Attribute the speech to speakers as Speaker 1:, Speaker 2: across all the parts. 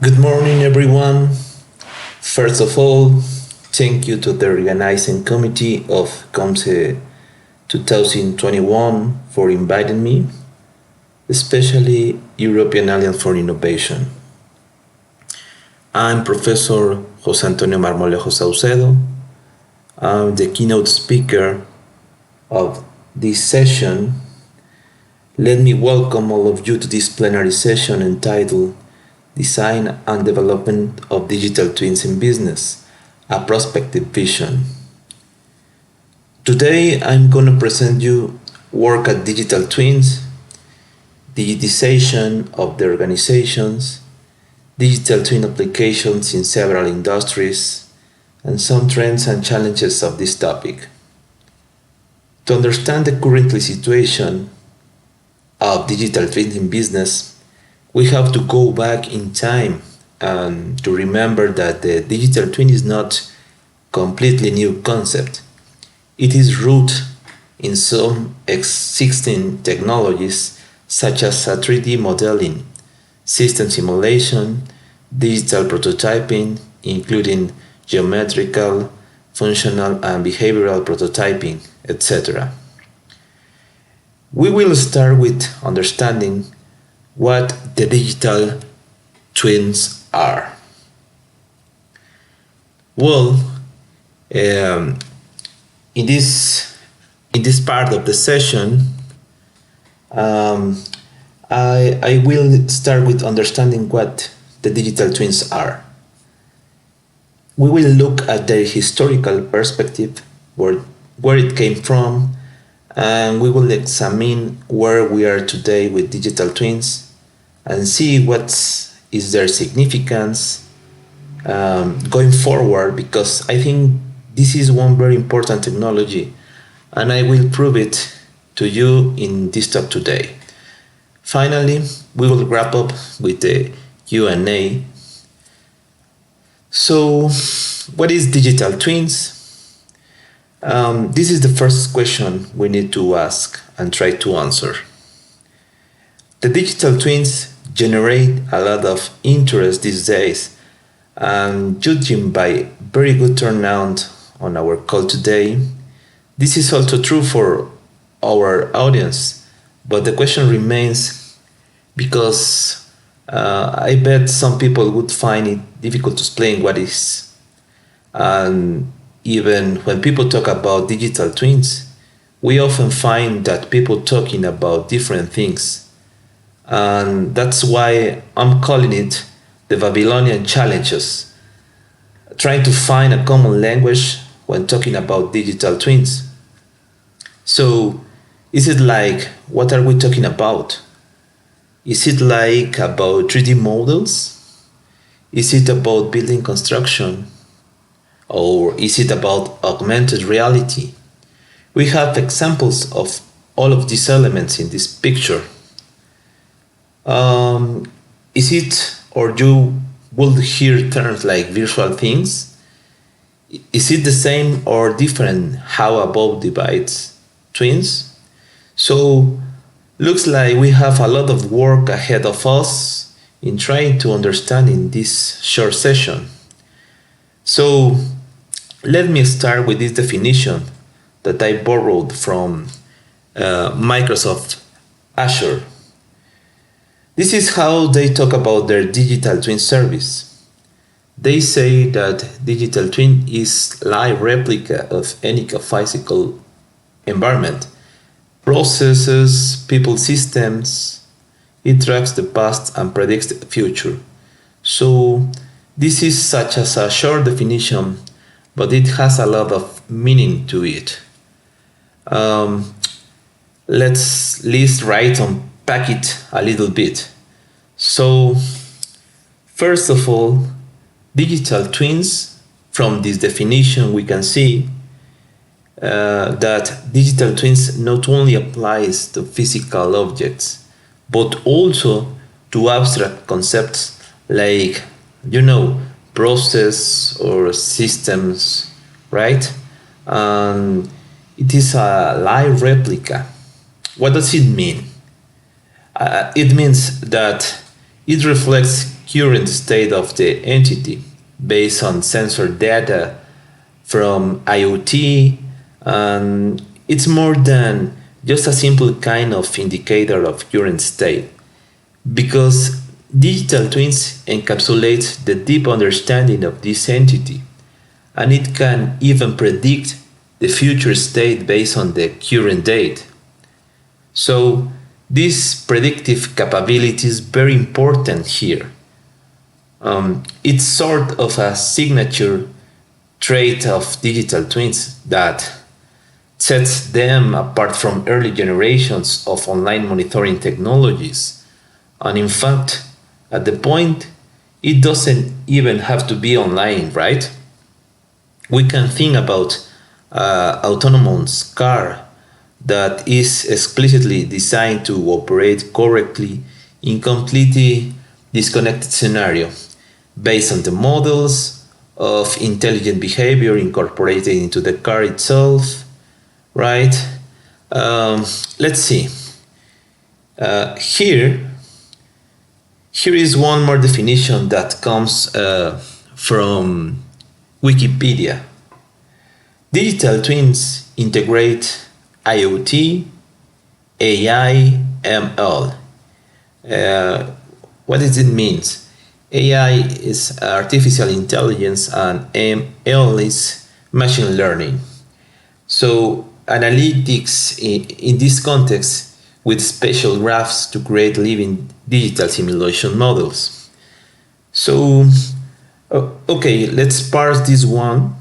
Speaker 1: Good morning, everyone. First of all, thank you to the organizing committee of COMSE 2021 for inviting me, especially European Alliance for Innovation. I'm Professor José Antonio Marmolejo Saucedo. I'm the keynote speaker of this session. Let me welcome all of you to this plenary session entitled Design and Development of Digital Twins in Business, a Prospective Vision. Today I'm going to present you work at digital twins, digitization of the organizations, digital twin applications in several industries, and some trends and challenges of this topic. To understand the current situation of digital twins in business, we have to go back in time and to remember that the digital twin is not completely new concept. It is rooted in some existing technologies such as 3D modeling, system simulation, digital prototyping, including geometrical, functional, and behavioral prototyping, etc. We will start with understanding what the digital twins are. Well, in this part of the session, I will start with understanding what the digital twins are. We will look at their historical perspective, where it came from, and we will examine where we are today with digital twins and see what is their significance going forward, because I think this is one very important technology and I will prove it to you in this talk today. Finally, we will wrap up with the Q&A. So, what is digital twins? This is the first question we need to ask and try to answer. The digital twins generate a lot of interest these days, and judging by very good turnout on our call today, this is also true for our audience, but the question remains because I bet some people would find it difficult to explain what is. And even when people talk about digital twins, we often find that people talking about different things. And that's why I'm calling it the Babylonian challenges, trying to find a common language when talking about digital twins. So, is it like, what are we talking about? Is it like about 3D models? Is it about building construction? Or is it about augmented reality? We have examples of all of these elements in this picture. Is it, or you will hear terms like virtual things? Is it the same or different? How above divides twins? So, looks like we have a lot of work ahead of us in trying to understand in this short session. So, let me start with this definition that I borrowed from Microsoft Azure. This is how they talk about their digital twin service. They say that digital twin is live replica of any physical environment, processes, people, systems. It tracks the past and predicts the future. So this is such as a short definition, but it has a lot of meaning to it. Let's unpack it a little bit. So, first of all, digital twins, from this definition we can see that digital twins not only applies to physical objects, but also to abstract concepts like, process or systems, right? It is a live replica. What does it mean? It means that it reflects current state of the entity based on sensor data from IoT, and it's more than just a simple kind of indicator of current state, because digital twins encapsulate the deep understanding of this entity, and it can even predict the future state based on the current date. So this predictive capability is very important here. It's sort of a signature trait of digital twins that sets them apart from early generations of online monitoring technologies. And in fact, at the point, it doesn't even have to be online, right? We can think about autonomous car that is explicitly designed to operate correctly in completely disconnected scenario based on the models of intelligent behavior incorporated into the car itself, right? Let's see. Here is one more definition that comes from Wikipedia. Digital twins integrate IoT, AI, ML. What does it mean? AI is artificial intelligence and ML is machine learning. So analytics in this context with spatial graphs to create living digital simulation models. So, okay, let's parse this one.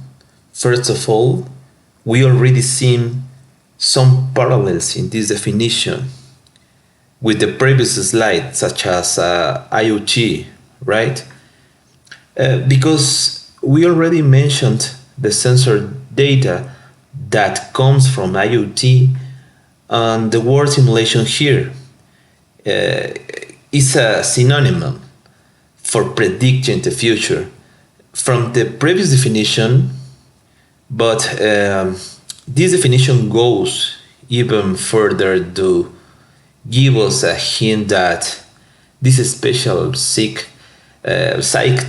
Speaker 1: First of all, we already seen some parallels in this definition with the previous slide, such as IoT, right? Because we already mentioned the sensor data that comes from IoT, and the word simulation here is a synonym for predicting the future from the previous definition, but this definition goes even further to give us a hint that these special psych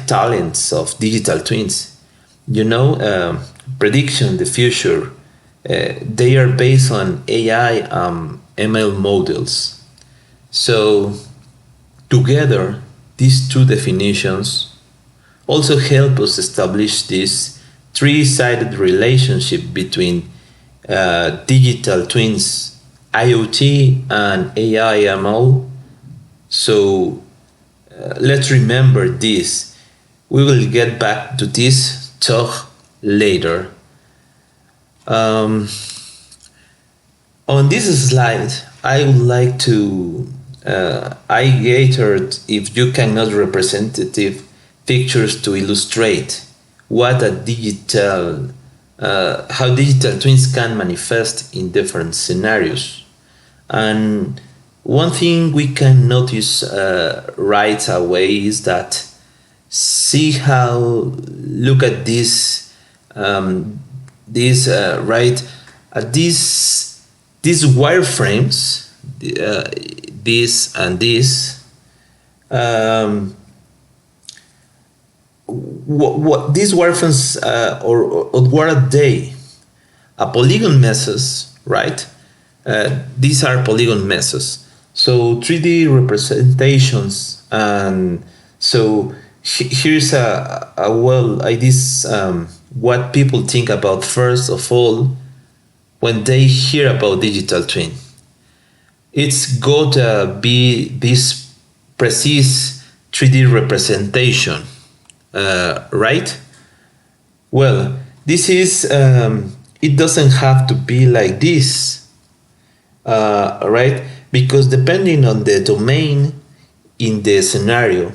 Speaker 1: talents of digital twins, prediction the future, they are based on AI and ML models. So together, these two definitions also help us establish this three-sided relationship between digital twins, IoT, and AI ML. So let's remember this. We will get back to this talk later. On this slide, I would like to gathered if you cannot representative pictures to illustrate what a how digital twins can manifest in different scenarios. And one thing we can notice right away is that look at this these wireframes, this and this. What these wireframes or what are they? A polygon meshes, right? These are polygon meshes. So 3D representations, and so here's what people think about first of all when they hear about digital twin. It's gotta be this precise 3D representation, right? Well, this is it doesn't have to be like this, right? Because depending on the domain in the scenario,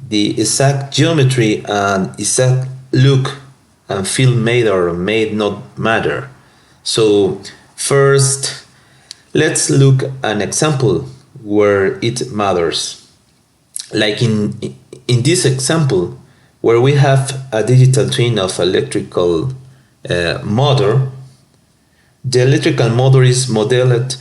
Speaker 1: the exact geometry and exact look and feel may or may not matter. So first, let's look at an example where it matters. Like in this example, where we have a digital twin of electrical motor. The electrical motor is modeled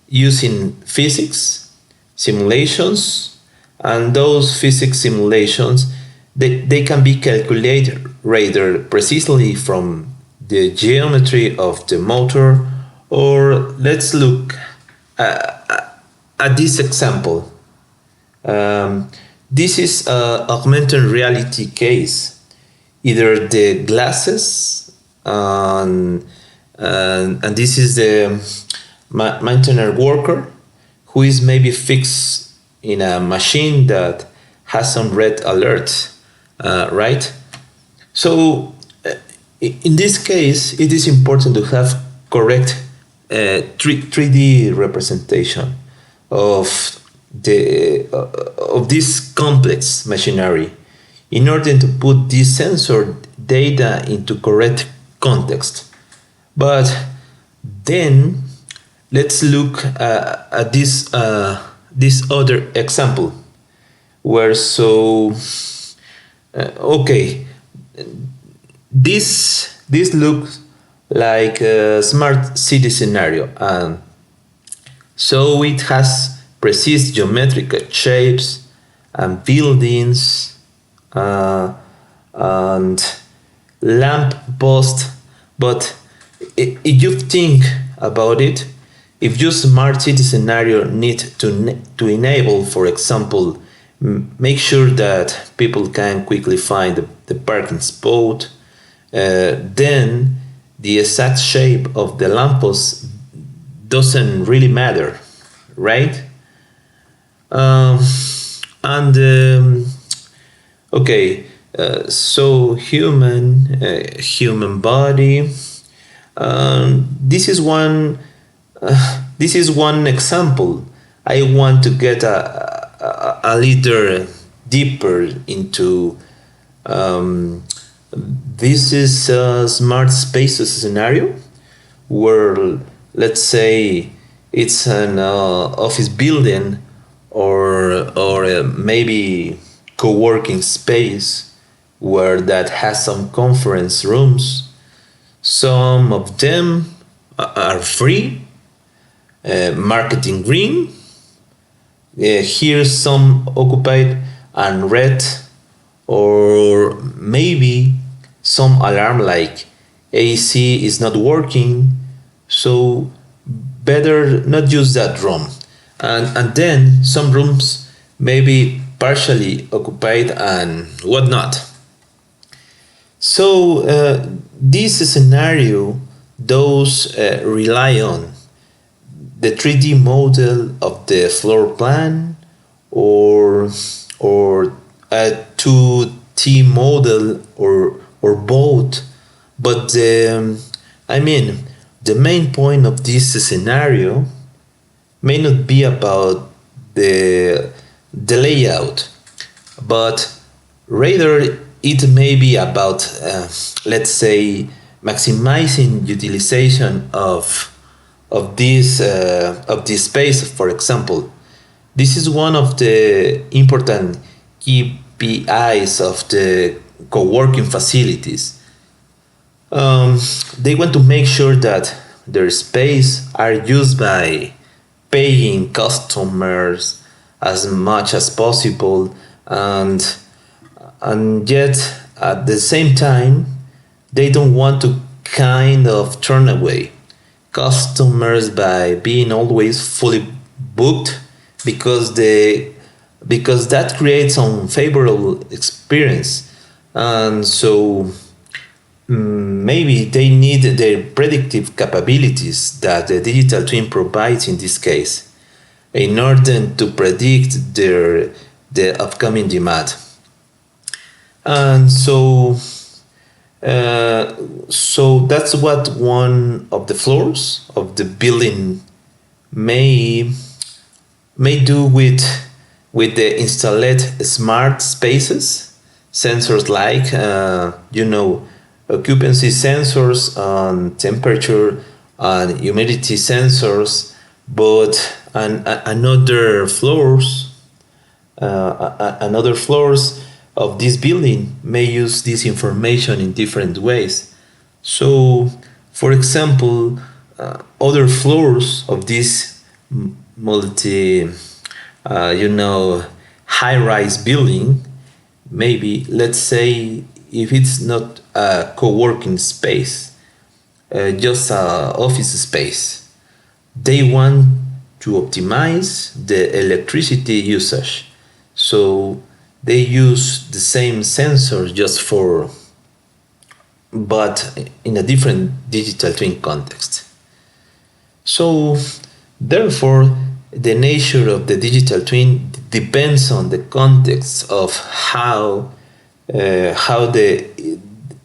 Speaker 1: using physics, simulations, And those physics simulations, they can be calculated rather precisely from the geometry of the motor. Or let's look at this example. This is an augmented reality case. Either the glasses and this is the maintenance worker who is maybe fixed in a machine that has some red alert, right? So in this case, it is important to have correct 3D representation of this complex machinery in order to put this sensor data into correct context. But then let's look at this other example where okay, this looks like a smart city scenario, and so it has precise geometric shapes and buildings and lamp post. But if you think about it, if your smart city scenario need to enable, for example, make sure that people can quickly find the parking spot, then the exact shape of the lamppost doesn't really matter, right? Okay, so human body. This is one example. I want to get a little deeper into. This is a smart spaces scenario where, let's say, it's an office building or maybe co-working space where that has some conference rooms. Some of them are free, marketing green. Here's some occupied and red, or maybe some alarm like AC is not working, so better not use that room. And then some rooms may be partially occupied and whatnot. So this scenario, those rely on the 3D model of the floor plan or a 2D model or both. But the main point of this scenario may not be about the layout, but rather it may be about, let's say, maximizing utilization of this space. For example, this is one of the important KPIs of the co-working facilities. They want to make sure that their space are used by paying customers as much as possible, and yet at the same time they don't want to kind of turn away customers by being always fully booked, because that creates unfavorable experience. And so maybe they need the predictive capabilities that the digital twin provides in this case in order to predict the upcoming demand. And so that's what one of the floors of the building may do with the installed smart spaces, sensors like occupancy sensors and temperature and humidity sensors. But another floors of this building may use this information in different ways. So, for example, other floors of this multi high-rise building, maybe let's say if it's not a co-working space, just a office space, they want to optimize the electricity usage. So they use the same sensor just for, but in a different digital twin context. So therefore, the nature of the digital twin depends on the context of how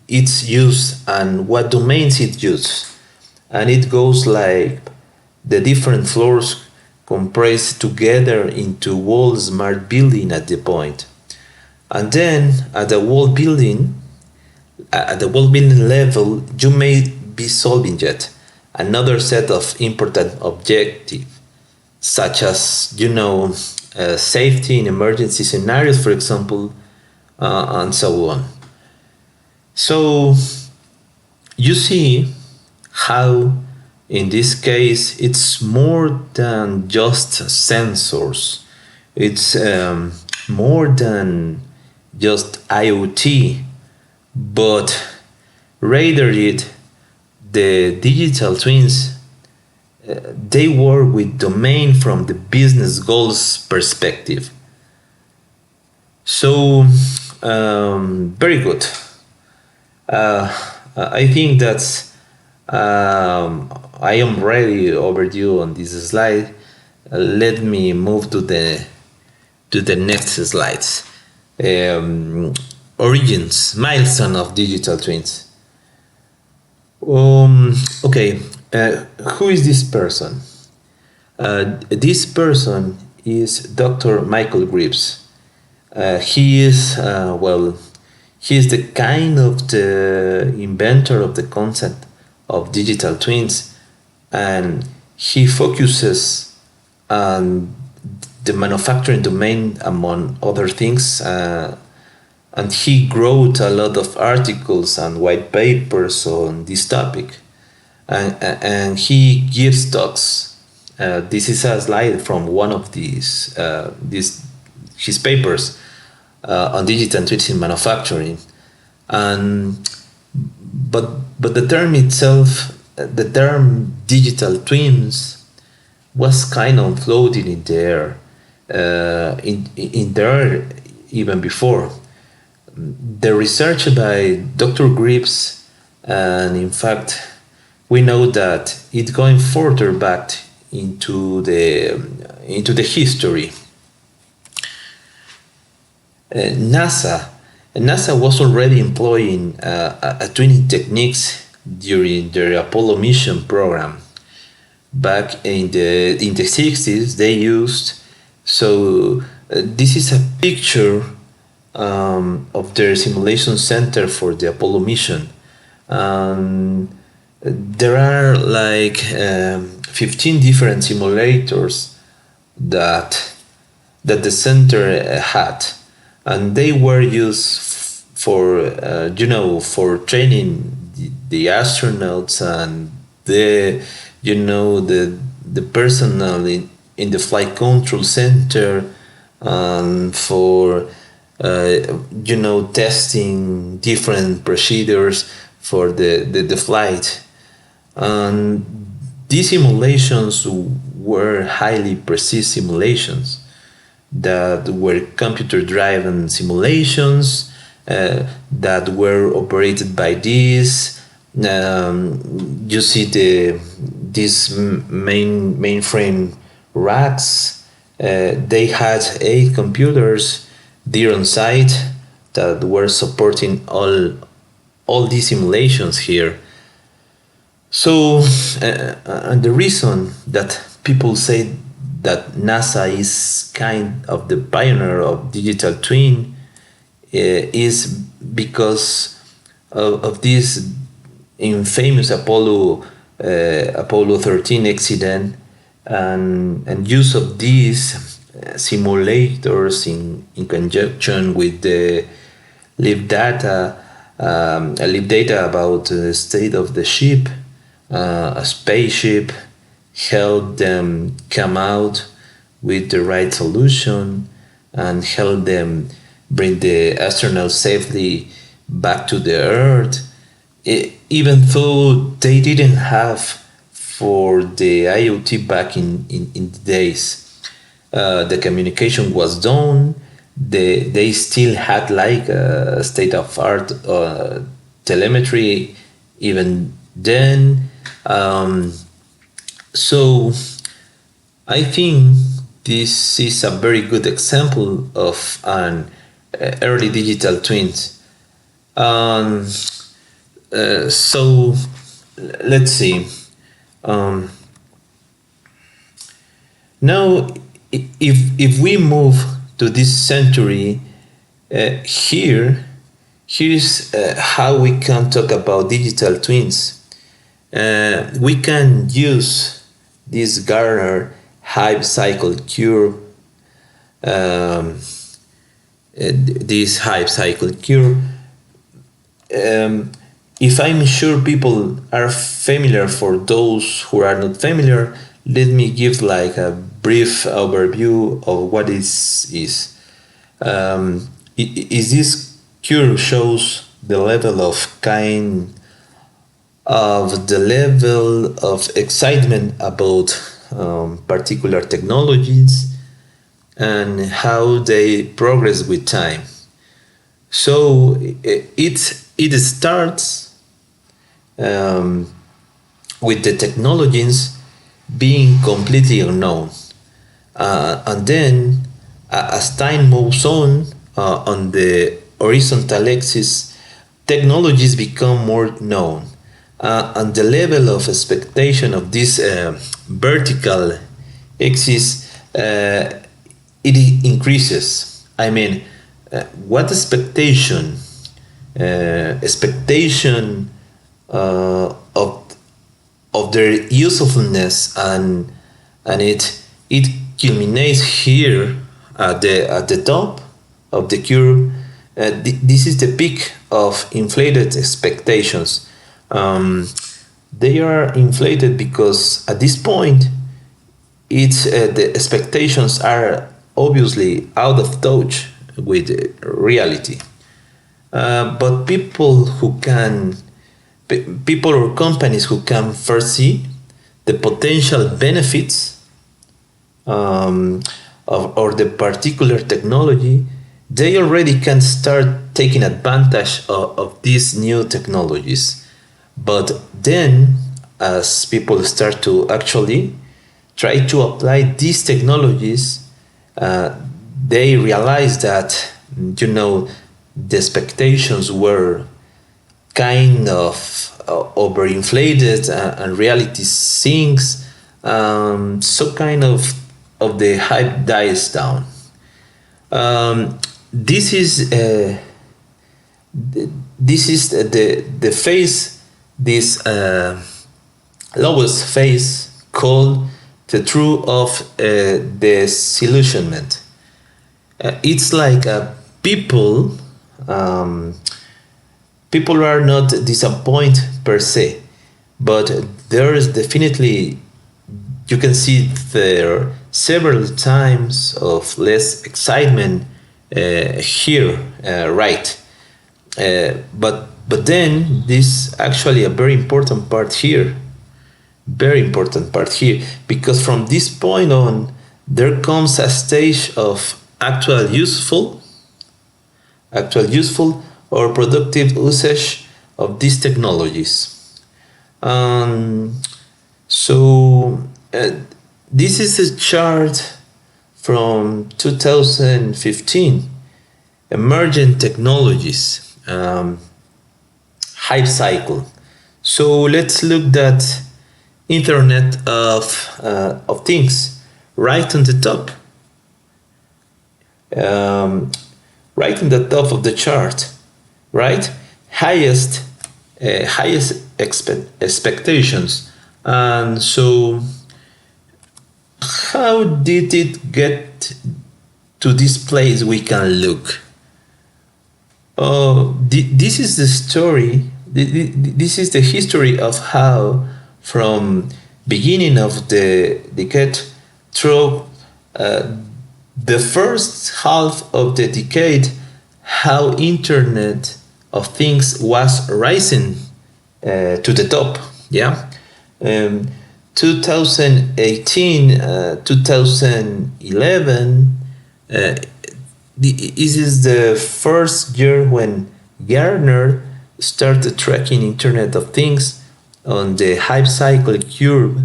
Speaker 1: it's used and what domains it uses, and it goes like the different floors compressed together into one smart building at the point. And then at the wall building level, you may be solving yet another set of important objectives, such as safety in emergency scenarios, for example, and so on. So you see how in this case it's more than just sensors. It's more than just IoT, but rather the digital twins, they work with domain from the business goals perspective. So very good. I think that's I am ready overdue on this slide. Let me move to the next slides. Origins, milestone of digital twins. Okay, who is this person? This person is Dr. Michael Greaves. He is the kind of the inventor of the concept of digital twins, and he focuses on the manufacturing domain among other things, and he wrote a lot of articles and white papers on this topic, and he gives talks. This is a slide from one of his papers on digital twins in manufacturing, and but the term itself, the term digital twins, was kind of floating in there, in there even before. The research by Dr. Greaves, and in fact, we know that it's going further back into the history. NASA was already employing twinning techniques during their Apollo mission program. Back in the 60s, they used. So this is a picture of their simulation center for the Apollo mission. There are like 15 different simulators that the center had, and they were used for training the astronauts and the personnel in the flight control center, and for testing different procedures for the flight. And these simulations were highly precise simulations that were computer-driven simulations that were operated by this. You see these mainframe racks. They had 8 computers there on site that were supporting all these simulations here. So, and the reason that people say that NASA is kind of the pioneer of digital twin is because of this infamous Apollo 13 accident, and use of these simulators in conjunction with the live data about the state of the ship. A spaceship helped them come out with the right solution, and help them bring the astronauts safely back to the Earth, even though they didn't have for the IoT back in the days. The communication was done. They still had like a state of art telemetry even then. So I think this is a very good example of an early digital twins. Um, so let's see. Um, Now, if we move to this century, here's how we can talk about digital twins. We can use this Garner hype cycle curve, um, this hype cycle curve. If I'm sure people are familiar, for those who are not familiar, let me give like a brief overview of what is. Is this curve shows the level of the level of excitement about particular technologies and how they progress with time. So it starts um, with the technologies being completely unknown, and then as time moves on the horizontal axis, technologies become more known, and the level of expectation of this vertical axis it increases. I mean, what expectation of their usefulness, and it culminates here at the top of the curve. This is the peak of inflated expectations. They are inflated because at this point the expectations are obviously out of touch with reality. But people or companies who can foresee the potential benefits or the particular technology, they already can start taking advantage of these new technologies. But then, as people start to actually try to apply these technologies, they realize that, the expectations were kind of overinflated, and reality sinks. So kind of the hype dies down. This is the phase, this lowest phase, called the true of disillusionment. It's like people are not disappointed per se, but there is definitely, you can see there several times of less excitement here, right? But then this actually a very important part here, because from this point on there comes a stage of actual useful or productive usage of these technologies. So this is a chart from 2015, emergent technologies, hype cycle. So let's look at Internet of Things right on the top. Right on the top of the chart, right? Highest expectations. And so how did it get to this place? We can look. This is the story. This is the history of how, from beginning of the decade through the first half of the decade, how Internet of Things was rising to the top. Yeah, 2018, 2011. This is the first year when Gartner started tracking Internet of Things on the hype cycle curve,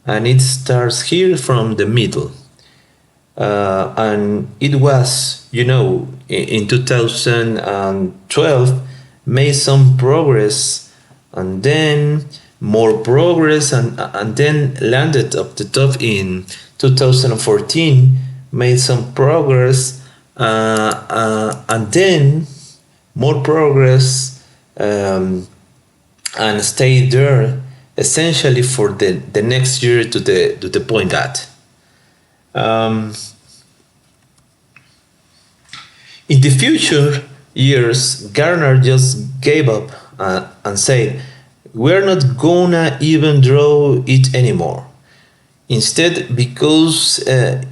Speaker 1: and it starts here from the middle. And it was, in 2012, made some progress, and then more progress, and then landed up the top in 2014, made some progress, and then more progress, and stayed there essentially for the next year to the point that in the future years, Gartner just gave up and said, we're not gonna even draw it anymore. Instead, because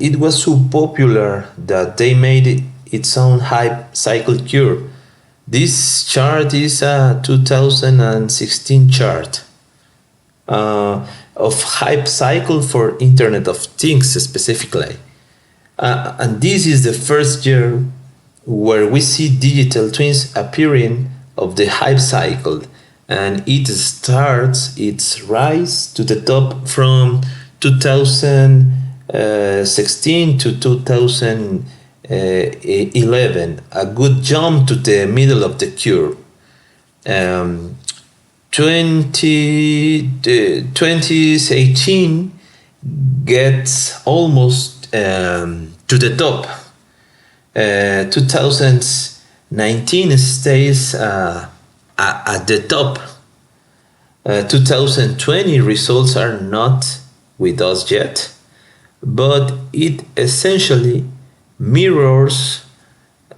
Speaker 1: it was so popular that they made it its own hype cycle curve. This chart is a 2016 chart of hype cycle for Internet of Things specifically. And this is the first year where we see digital twins appearing of the hype cycle, and it starts its rise to the top from 2016 to 2011, a good jump to the middle of the curve. 2018 gets almost to the top. 2019 stays at the top. 2020 results are not with us yet, but it essentially mirrors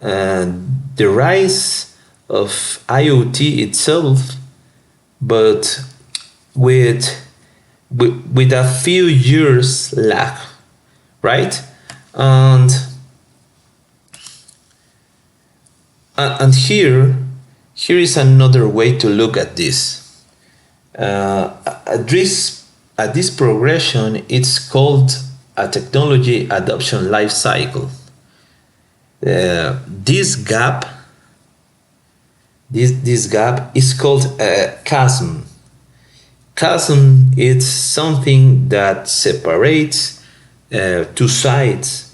Speaker 1: the rise of IoT itself, but with a few years lag, right? And here is another way to look at this. At this progression, it's called a technology adoption life cycle. This gap is called a chasm. Chasm is something that separates two sides.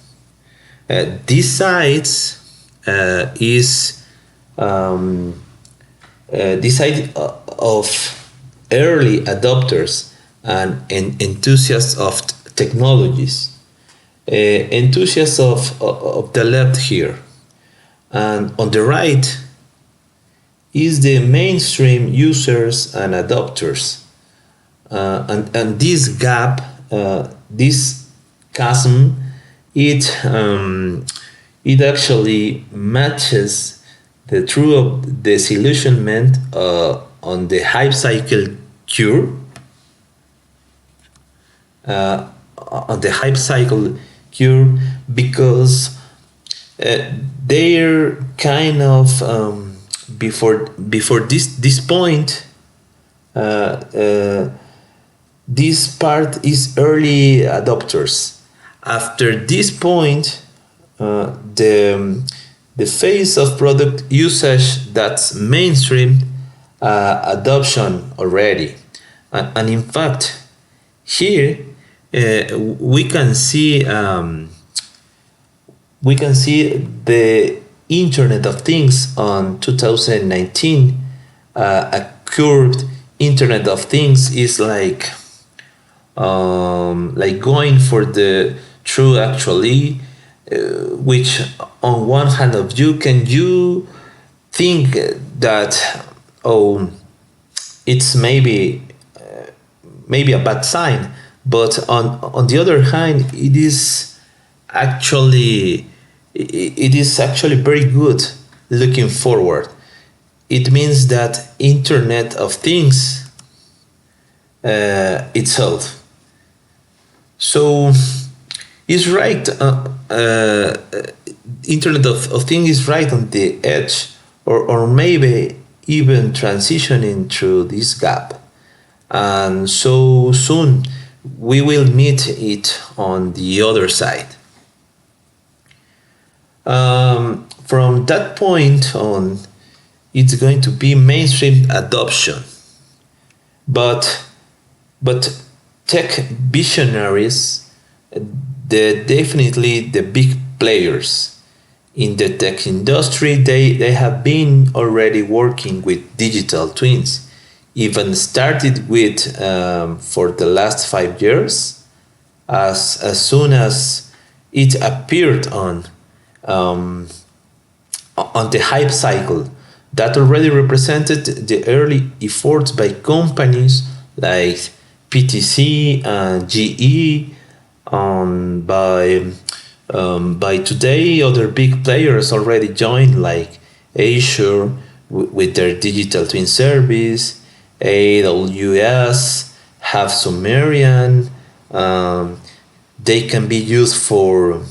Speaker 1: These sides is the side of early adopters and enthusiasts of technologies. Enthusiasts of the left here, and on the right is the mainstream users and adopters, and this gap, this chasm, it actually matches the true disillusionment on the hype cycle curve. On the hype cycle curve, because they're kind of before this point, this part is early adopters. After this point, the phase of product usage, that's mainstream adoption already, and in fact here we can see the Internet of Things on 2019. A curved Internet of Things is like going for the true actually, which on one hand of you can you think that it's maybe a bad sign, but on the other hand it is actually very good looking forward. It means that Internet of Things itself. So it's right Internet of Things is right on the edge, or maybe even transitioning through this gap. And so soon we will meet it on the other side. From that point on, it's going to be mainstream adoption. But tech visionaries, definitely the big players in the tech industry, they have been already working with digital twins, even started with for the last 5 years, as soon as it appeared on the hype cycle. That already represented the early efforts by companies like PTC and GE. By today, other big players already joined, like Azure with their digital twin service, AWS have Sumerian. They can be used for,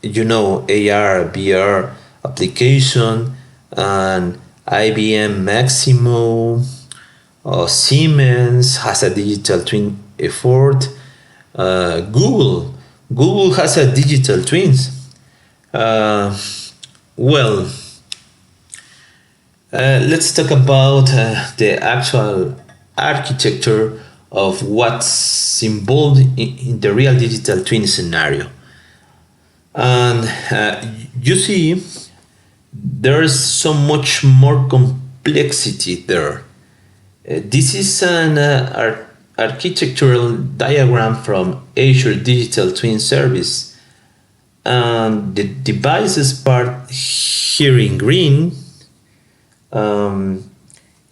Speaker 1: AR, VR application, and IBM Maximo, Siemens has a digital twin effort. Google has a digital twins. Well, let's talk about the actual architecture of what's involved in the real digital twin scenario. And you see, there's so much more complexity there. This is an architectural diagram from Azure Digital Twin Service. And the devices part here in green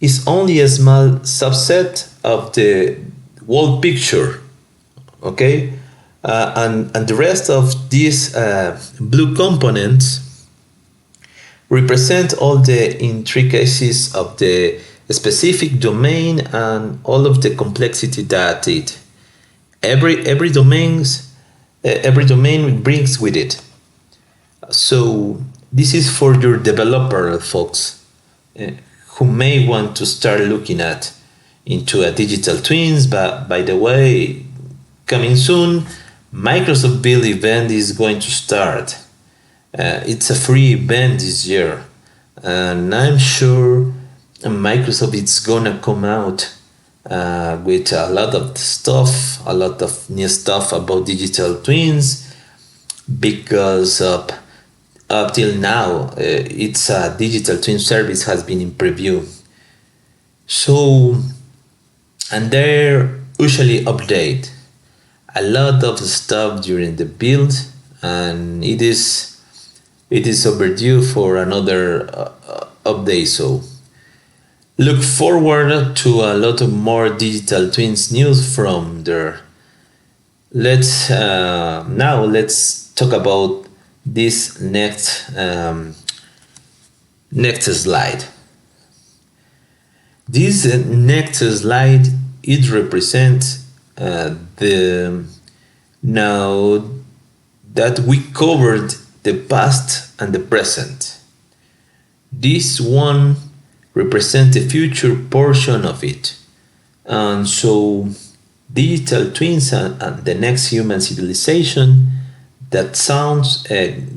Speaker 1: is only a small subset of the whole picture, okay? And the rest of these blue components represent all the intricacies of the specific domain and all of the complexity that every domain brings with it. So this is for your developer folks who may want to start looking into a digital twins. But by the way, coming soon, Microsoft Build event is going to start. It's a free event this year, and I'm sure Microsoft is gonna come out with a lot of stuff, a lot of new stuff about digital twins, because up till now, it's a digital twin service has been in preview. So, and they usually update a lot of stuff during the build, and it is overdue for another update. So look forward to a lot of more digital twins news from there. Let's talk about this next slide. This next slide, it represents the now that we covered the past and the present. This one represents the future portion of it. And so digital twins and the next human civilization, that sounds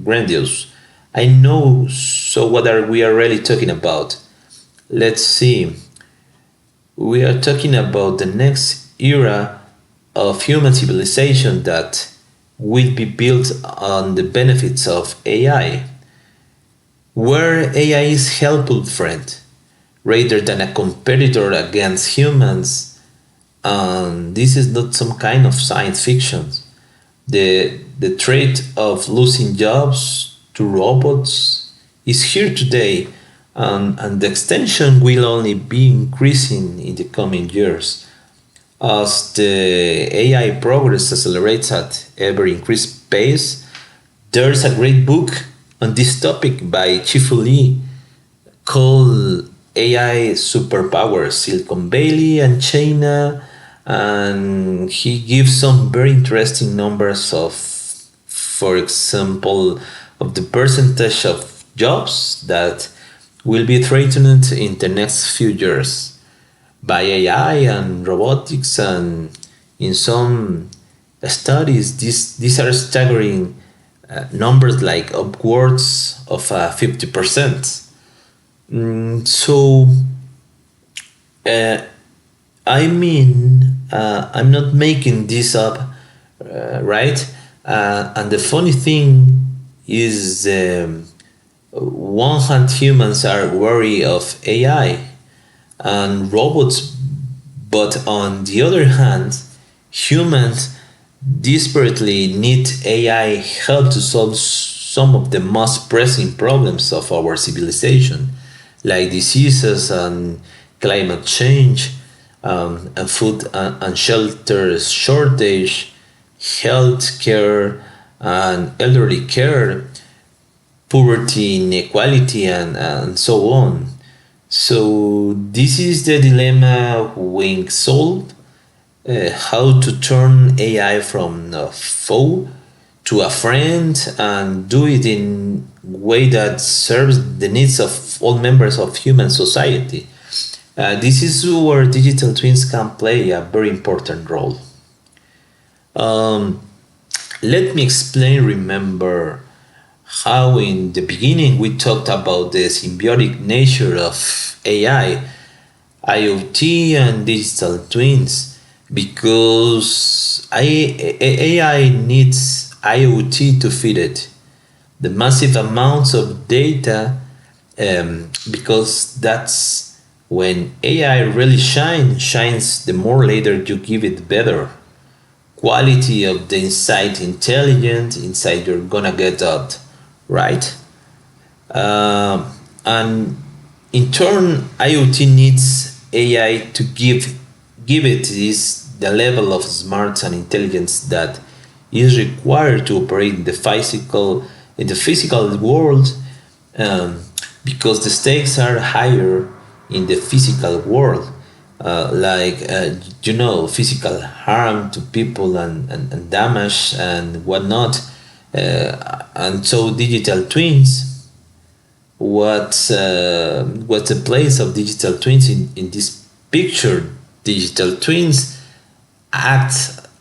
Speaker 1: grandiose. I know, so what are we really talking about? Let's see. We are talking about the next era of human civilization that will be built on the benefits of AI, where AI is helpful friend rather than a competitor against humans. And this is not some kind of science fiction. The threat of losing jobs to robots is here today, and the extension will only be increasing in the coming years. As the AI progress accelerates at ever increased pace, there's a great book on this topic by Chifu Lee called AI Superpowers, Silicon Valley and China, and he gives some very interesting numbers for example, of the percentage of jobs that will be threatened in the next few years by AI and robotics, and in some studies these are staggering numbers, like upwards of 50%. So I'm not making this up, right? And the funny thing is, one hand, humans are wary of AI and robots, but on the other hand, humans desperately need AI help to solve some of the most pressing problems of our civilization, like diseases and climate change, and food and shelter shortage, health care and elderly care, poverty, inequality, and so on. So this is the dilemma we solve: how to turn AI from a foe to a friend, and do it in a way that serves the needs of all members of human society. This is where digital twins can play a very important role. Um, Let me explain. Remember how in the beginning we talked about the symbiotic nature of AI, IoT, and digital twins, because AI needs IoT to feed it. The massive amounts of data, because that's when AI really shines. The more later you give it, better quality of the insight you're gonna get out, right? And in turn, IoT needs AI to give it this the level of smarts and intelligence that is required to operate in the physical world, um, because the stakes are higher in the physical world, physical harm to people, and damage and whatnot. And so digital twins, what's the place of digital twins in this picture? Digital twins act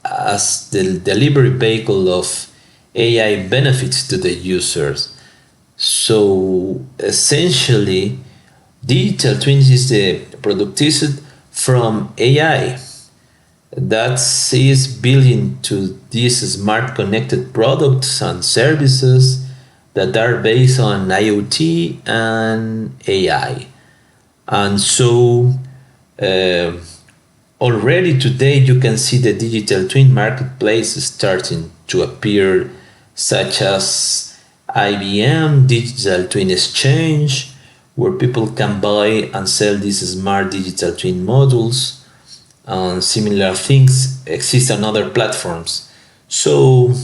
Speaker 1: as the delivery vehicle of AI benefits to the users. So essentially, digital twins is the productized from AI that is built into these smart connected products and services that are based on IoT and AI. And so uh, already today you can see the digital twin marketplace starting to appear, such as IBM Digital Twin Exchange, where people can buy and sell these smart digital twin modules. Similar things exist on other platforms. So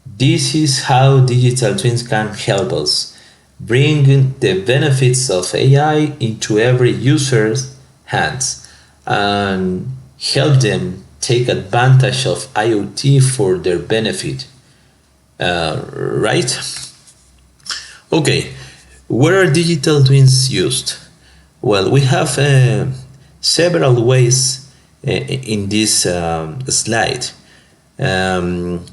Speaker 1: this is how digital twins can help us bring the benefits of AI into every user's hands and help them take advantage of IoT for their benefit. Right? Okay, where are digital twins used? Well, we have several ways in this slide. Um,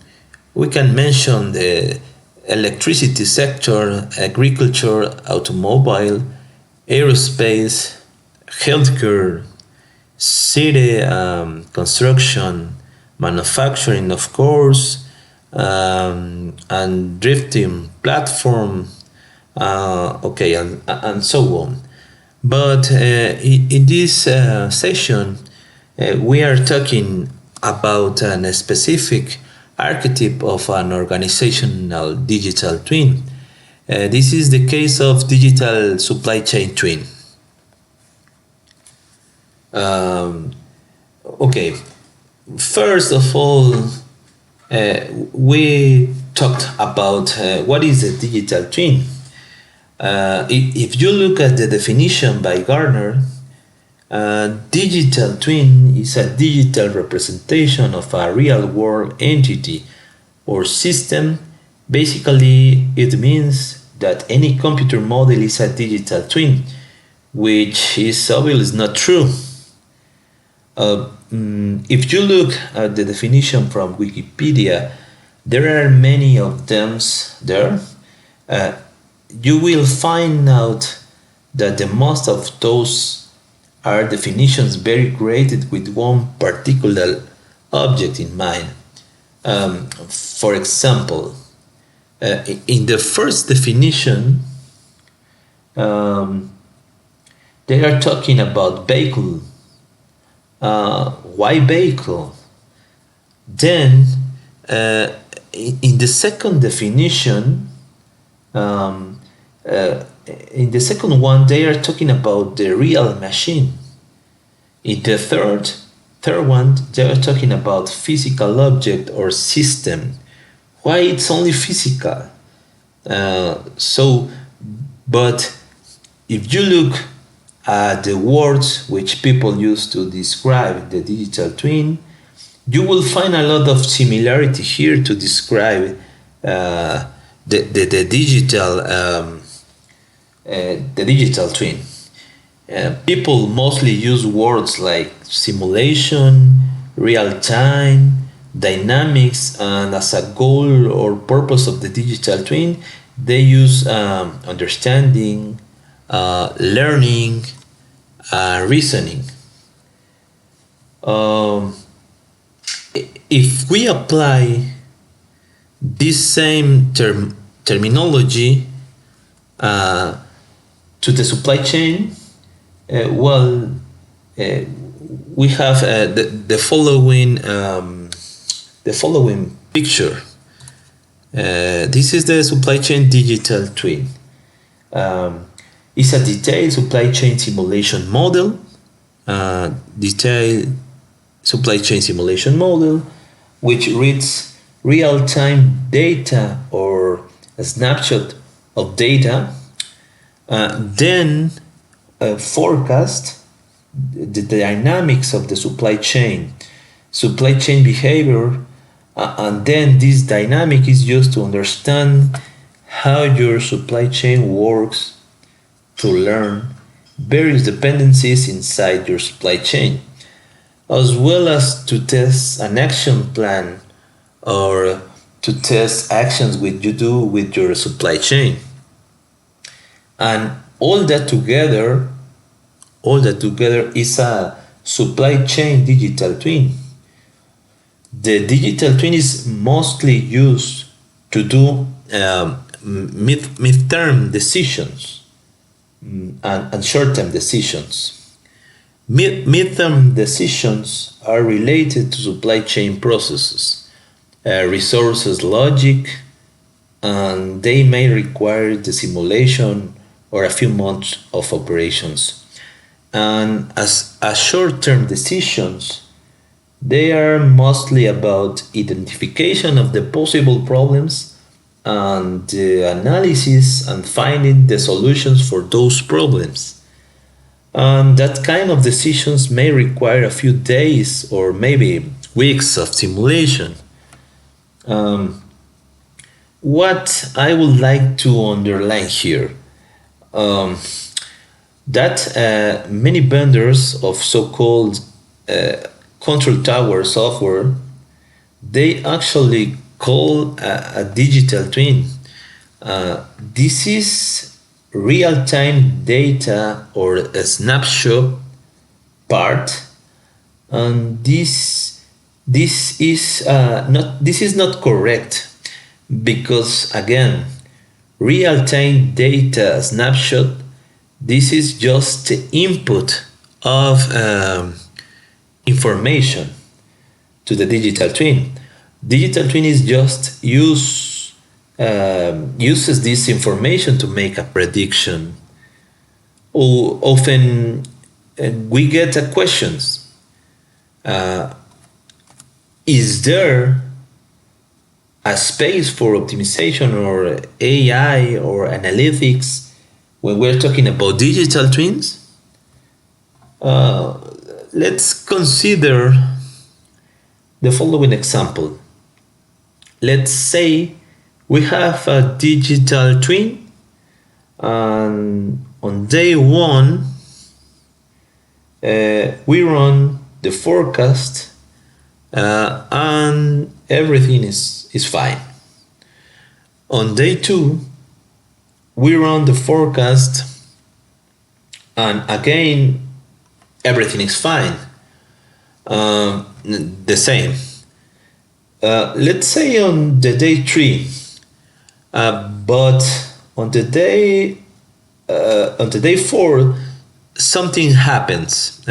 Speaker 1: we can mention the electricity sector, agriculture, automobile, aerospace, healthcare, city construction, manufacturing, of course, and drifting platform, and so on. But in this session, we are talking about a specific archetype of an organizational digital twin. This is the case of digital supply chain twin. Um, okay, first of all, we talked about what is a digital twin. If you look at the definition by Gartner, digital twin is a digital representation of a real world entity or system Basically, it means that any computer model is a digital twin, which is obviously not true. If you look at the definition from Wikipedia, there are many of them there. Uh, you will find out that the most of those are definitions very created with one particular object in mind. For example, in the first definition, um, they are talking about vehicle. Why vehicle? Then, in the second definition, um, uh, in the second one, they are talking about the real machine. In the third one, they are talking about physical object or system. Why it's only physical? But if you look at the words which people use to describe the digital twin, you will find a lot of similarity here to describe the digital twin. People mostly use words like simulation, real time, dynamics, and as a goal or purpose of the digital twin, they use understanding, learning, reasoning. Um, if we apply this same terminology to the supply chain, we have the following picture. This is the supply chain digital twin. It's a detailed supply chain simulation model. Detailed supply chain simulation model, which reads real-time data or a snapshot of data, then forecast the dynamics of the supply chain behavior, and then this dynamic is used to understand how your supply chain works, to learn various dependencies inside your supply chain, as well as to test an action plan or to test actions which you do with your supply chain. And all that together is a supply chain digital twin. The digital twin is mostly used to do mid-term decisions and short-term decisions. Mid-term decisions are related to supply chain processes, resources logic, and they may require the simulation or a few months of operations. And as short-term decisions, they are mostly about identification of the possible problems and the analysis and finding the solutions for those problems. And that kind of decisions may require a few days or maybe weeks of simulation. What I would like to underline here, that many vendors of so-called control tower software, they actually call a digital twin. This is real-time data or a snapshot part, and this is not correct, because again, real-time data snapshot, this is just the input of information to the digital twin. Digital twin is just uses this information to make a prediction. Or often we get questions. Is there a space for optimization or AI or analytics when we're talking about digital twins? Let's consider the following example. Let's say We have a digital twin, and on day one, we run the forecast, and everything is fine. On day two, we run the forecast, and again, everything is fine. The same. Let's say on the day three, but on the day four, something happens.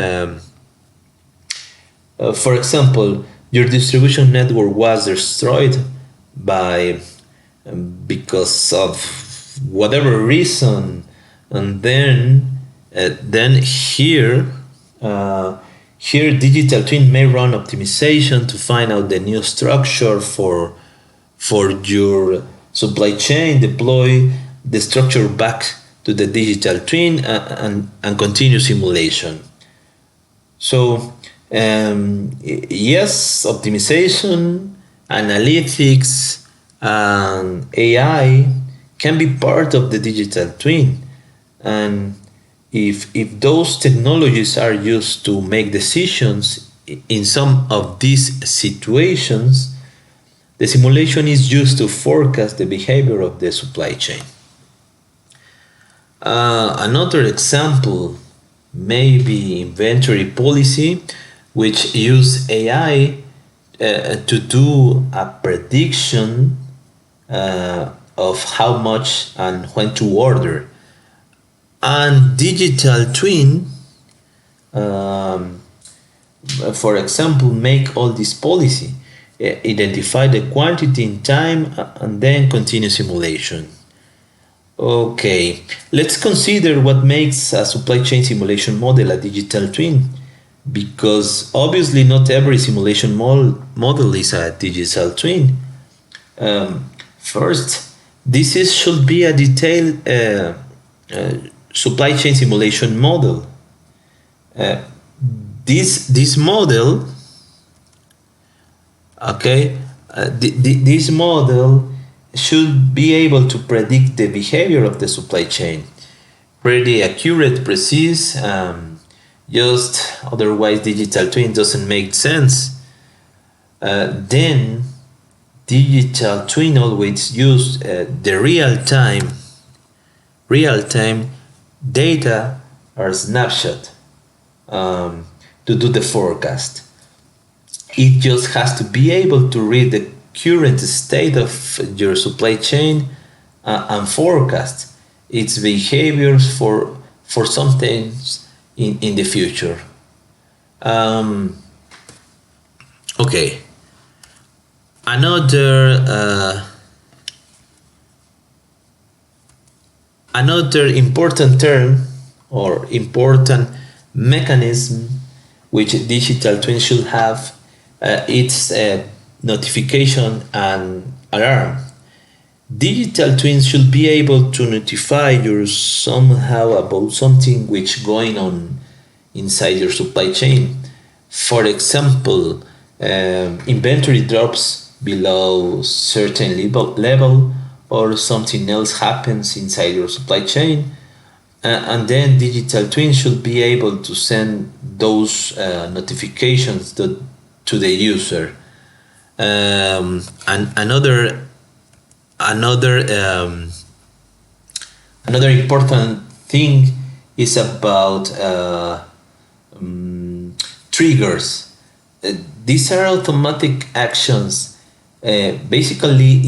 Speaker 1: For example, your distribution network was destroyed by because of whatever reason, and then here digital twin may run optimization to find out the new structure for your supply chain, deploy the structure back to the digital twin, and continue simulation. So yes, optimization, analytics, and AI can be part of the digital twin. And if those technologies are used to make decisions in some of these situations, the simulation is used to forecast the behavior of the supply chain. Another example may be inventory policy, which use AI to do a prediction of how much and when to order. And digital twin, for example, make all this policy, identify the quantity in time, and then continue simulation. Okay, let's consider what makes a supply chain simulation model a digital twin, because obviously not every simulation model is a digital twin. First, should be a detailed supply chain simulation model. This model, okay, this model should be able to predict the behavior of the supply chain. Pretty accurate, precise. Just otherwise, digital twin doesn't make sense. Then, digital twin always use the real-time data or snapshot to do the forecast. It just has to be able to read the current state of your supply chain and forecast its behaviors for some things in the future. Okay. Another important term or important mechanism which digital twin should have, it's notification and alarm. Digital twins should be able to notify you somehow about something which going on inside your supply chain. For example, inventory drops below certain level, or something else happens inside your supply chain, and then digital twin should be able to send those notifications to the user. And another important thing is about triggers. These are automatic actions. Basically,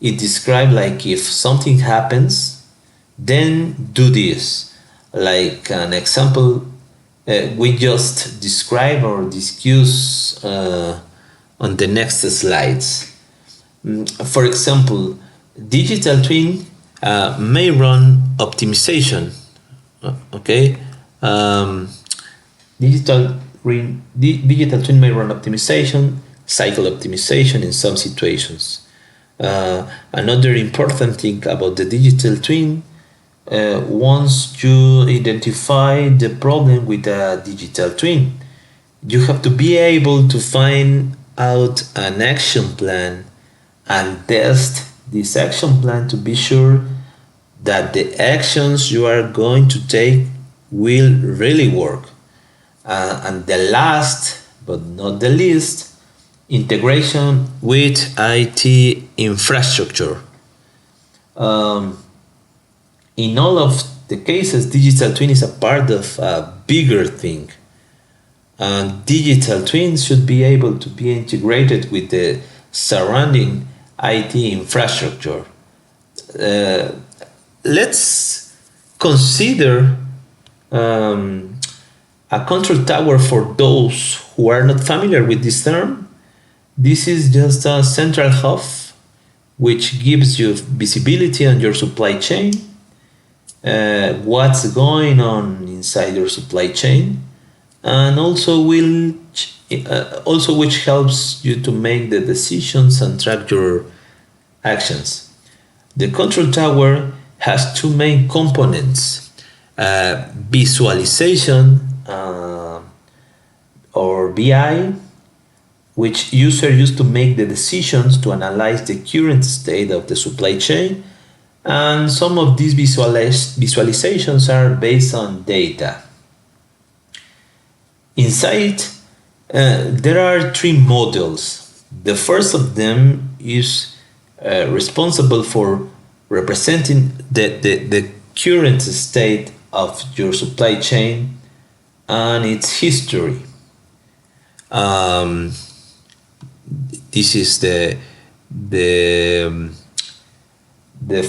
Speaker 1: it describes like if something happens, then do this. Like an example, we just describe or discuss on the next slides. For example, digital twin may run optimization. Okay, digital twin may run optimization, cycle optimization in some situations. Another important thing about the digital twin, once you identify the problem with a digital twin, you have to be able to find out an action plan and test this action plan to be sure that the actions you are going to take will really work. And the last but not the least, integration with IT infrastructure. In all of the cases, digital twin is a part of a bigger thing. And digital twins should be able to be integrated with the surrounding IT infrastructure. Uh, let's consider a control tower. For those who are not familiar with this term, this is just a central hub which gives you visibility on your supply chain, what's going on inside your supply chain, and also which helps you to make the decisions and track your actions. The control tower has two main components: visualization or BI, which user use to make the decisions to analyze the current state of the supply chain, and some of these visualizations are based on data. Inside, there are three models. The first of them is responsible for representing the current state of your supply chain and its history. This is the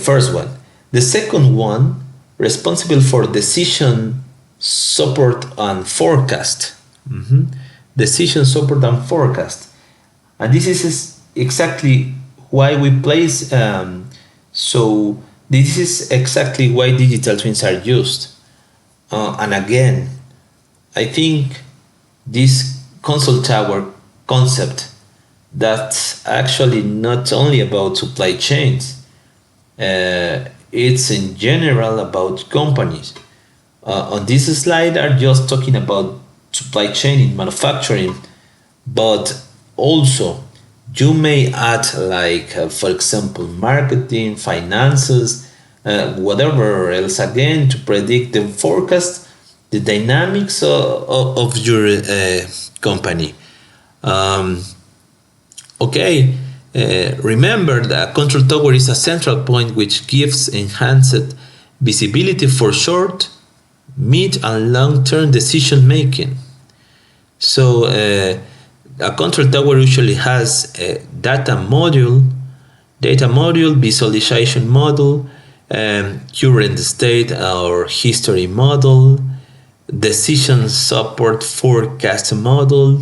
Speaker 1: first one. The second one, responsible for decision support and forecast. Decision support and forecast. And this is exactly why we place, so this is exactly why digital twins are used. And again, I think this console tower concept, that's actually not only about supply chains, it's in general about companies. On this slide are just talking about supply chain in manufacturing, but also you may add like for example marketing, finances, whatever else, again to predict the forecast, the dynamics of your company. Remember that control tower is a central point which gives enhanced visibility for short, mid, and long-term decision making. So a control tower usually has a data module, visualization model, current state or history model, decision support forecast model,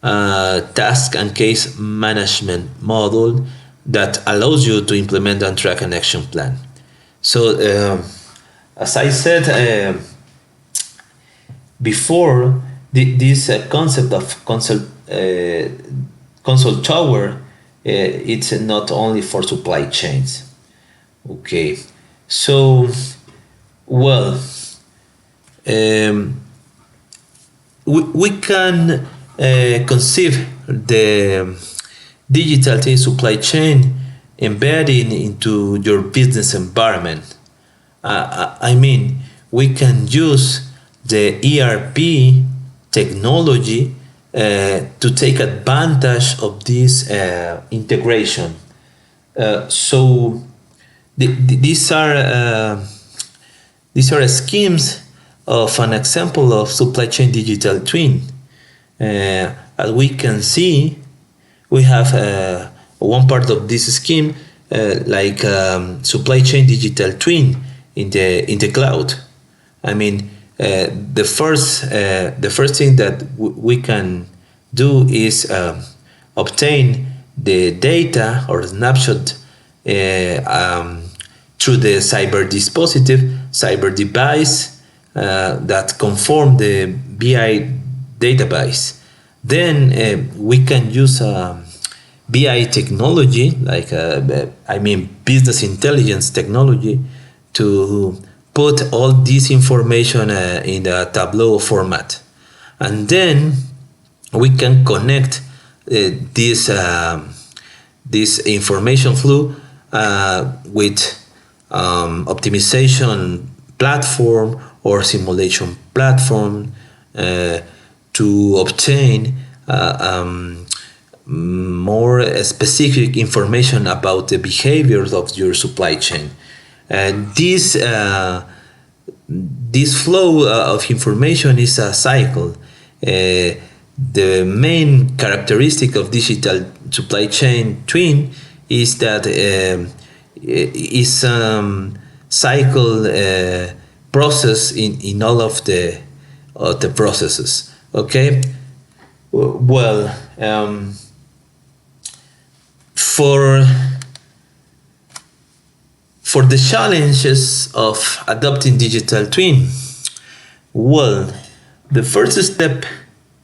Speaker 1: task and case management model that allows you to implement and track an action plan. So as I said before, this concept of console tower, it's not only for supply chains. Okay, so well, we can conceive the digital twin supply chain embedding into your business environment. I mean, we can use the ERP technology to take advantage of this integration. So these are schemes of an example of supply chain digital twin. As we can see, we have one part of this scheme like supply chain digital twin in the cloud. I mean, the first thing that we can do is obtain the data or snapshot through the cyber device that conform the BI database. Then we can use BI technology, like business intelligence technology, to put all this information in a Tableau format, and then we can connect this this information flow with optimization platform or simulation platform to obtain more specific information about the behaviors of your supply chain. And this flow of information is a cycle. The main characteristic of digital supply chain twin is that is cycle process in all of the processes. Okay. Well, for the challenges of adopting digital twin, well, the first step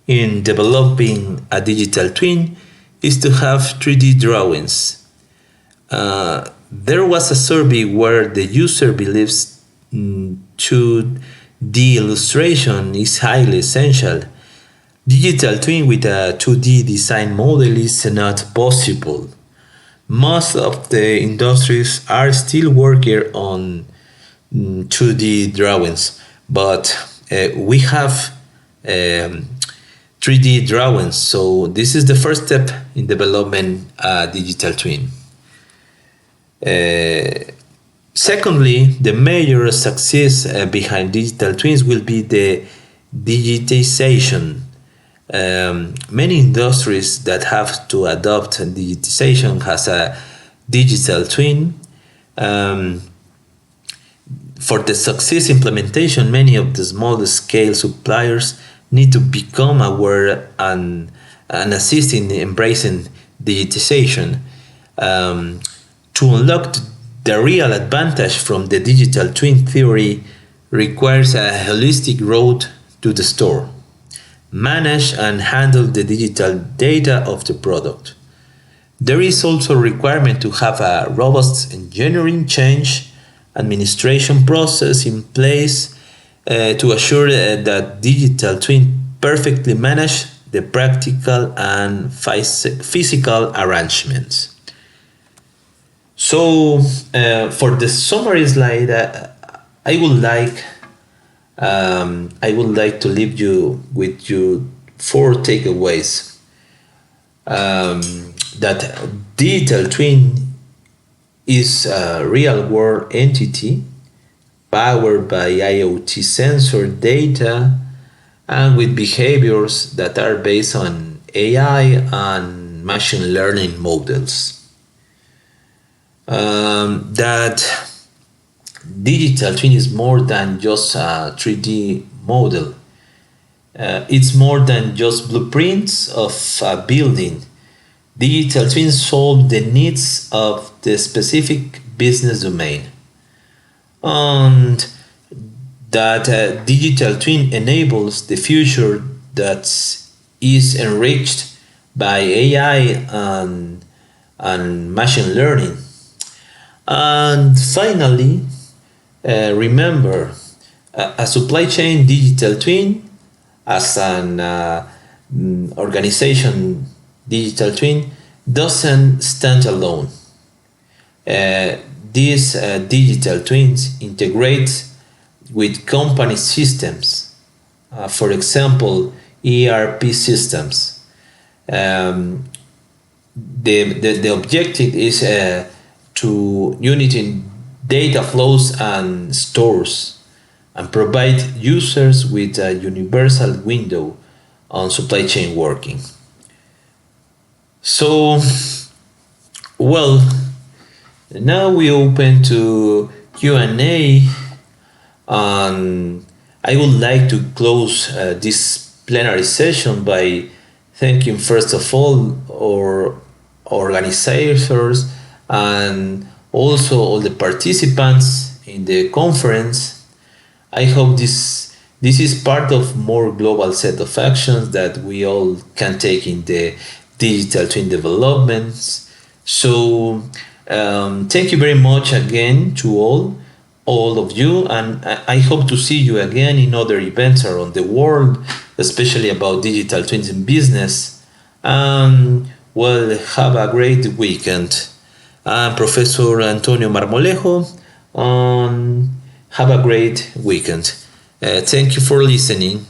Speaker 1: in developing a digital twin is to have 3D drawings. There was a survey where the user believes 2D illustration is highly essential. Digital twin with a 2D design model is not possible. Most of the industries are still working on 2D drawings, but we have 3D drawings. So this is the first step in developing a digital twin. Secondly, the major success behind digital twins will be the digitization. Many industries that have to adopt digitization has a digital twin. For the success implementation, many of the small scale suppliers need to become aware and assist in embracing digitization. To unlock the real advantage from the digital twin theory requires a holistic road to the store. Manage and handle the digital data of the product. There is also a requirement to have a robust engineering change administration process in place to assure that digital twin perfectly manage the practical and physical arrangements. So for the summary slide, I would like to leave you with your 4 takeaways. That digital twin is a real world entity powered by IoT sensor data and with behaviors that are based on AI and machine learning models. That digital twin is more than just a 3D model. It's more than just blueprints of a building. Digital twins solve the needs of the specific business domain. And that digital twin enables the future that is enriched by AI and machine learning. And finally, remember, a supply chain digital twin as an organization digital twin doesn't stand alone. These digital twins integrate with company systems, for example, ERP systems. The objective is to unity data flows and stores and provide users with a universal window on supply chain working. So, well, now we open to Q&A, and I would like to close this plenary session by thanking first of all our organizers and also all the participants in the conference. I hope this is part of more global set of actions that we all can take in the digital twin developments. So thank you very much again to all of you, and I hope to see you again in other events around the world, especially about digital twins in business. Well, have a great weekend. I'm Professor Antonio Marmolejo. Have a great weekend. Thank you for listening.